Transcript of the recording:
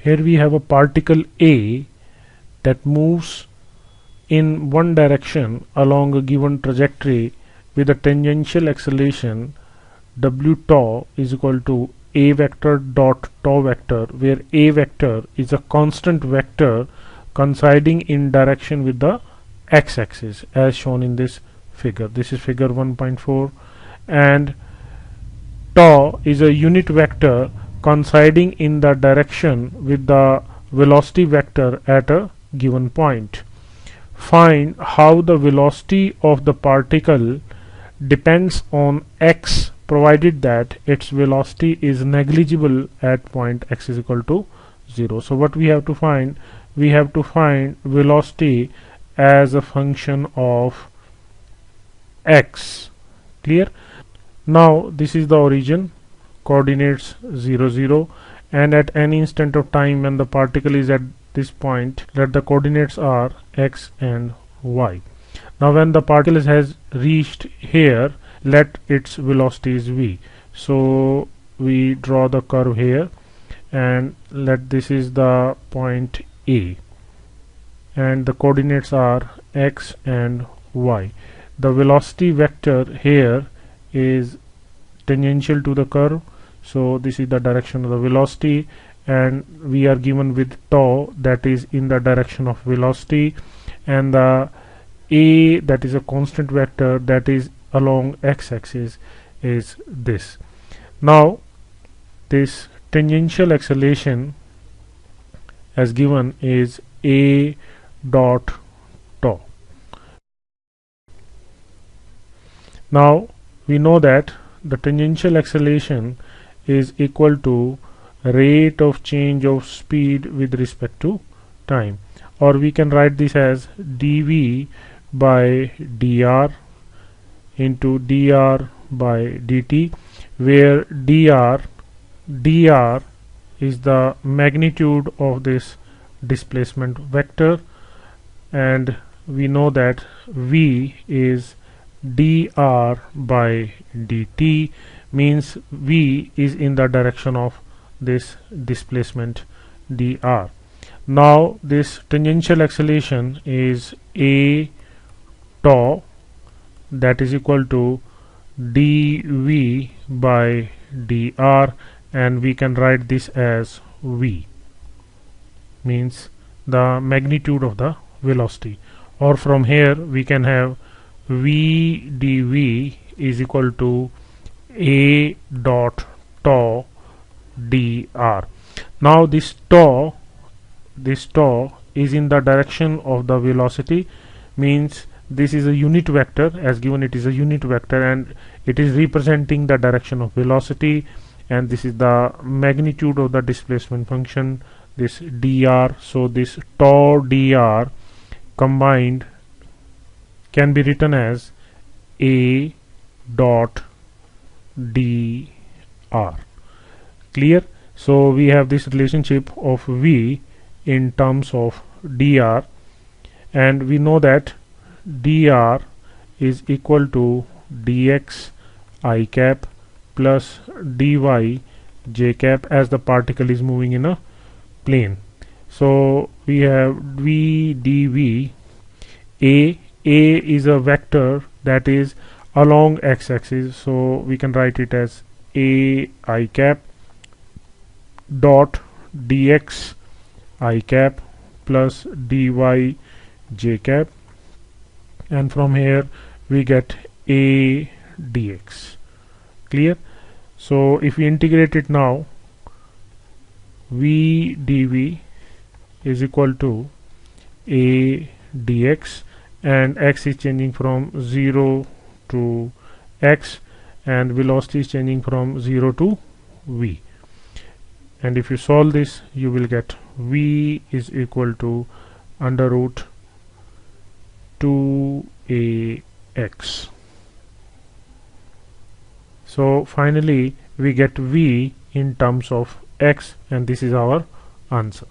Here we have a particle A that moves in one direction along a given trajectory with a tangential acceleration w tau is equal to a vector dot tau vector, where a vector is a constant vector coinciding in direction with the x-axis as shown in this figure. This is figure 1.4, and tau is a unit vector coinciding in the direction with the velocity vector at a given point. Find how the velocity of the particle depends on x, provided that its velocity is negligible at point x is equal to 0. So what we have to find? We have to find velocity as a function of x. Clear? Now this is the origin, coordinates 0 0, and at any instant of time when the particle is at this point, let the coordinates are x and y. Now when the particle has reached here, let its velocity is v. So we draw the curve here, and let this is the point A, and the coordinates are x and y. The velocity vector here is tangential to the curve, so this is the direction of the velocity, and we are given with tau, that is in the direction of velocity, and the a, that is a constant vector that is along x-axis, is this. Now this tangential acceleration as given is a dot tau. Now we know that the tangential acceleration is equal to rate of change of speed with respect to time, or we can write this as dv by dr into dr by dt, where dr is the magnitude of this displacement vector, and we know that v is dr by dt, means v is in the direction of this displacement dr. Now this tangential acceleration is a tau, that is equal to dv by dr, and we can write this as v, means the magnitude of the velocity, or from here we can have v dv is equal to a dot tau dr. Now this tau is in the direction of the velocity, means this is a unit vector, as given it is a unit vector, and it is representing the direction of velocity, and this is the magnitude of the displacement function, this dr. So this tau dr combined can be written as a dot dr. Clear? So we have this relationship of v in terms of dr, and we know that dr is equal to dx I cap plus dy j cap, as the particle is moving in a plane. So we have v dv. A is a vector that is along x-axis, so we can write it as a I cap dot dx I cap plus dy j cap, and from here we get a dx. Clear? So if we integrate it now, v dv is equal to a dx, and x is changing from 0 to x, and velocity is changing from 0 to v, and if you solve this you will get v is equal to under root 2ax. So finally we get v in terms of x, and this is our answer.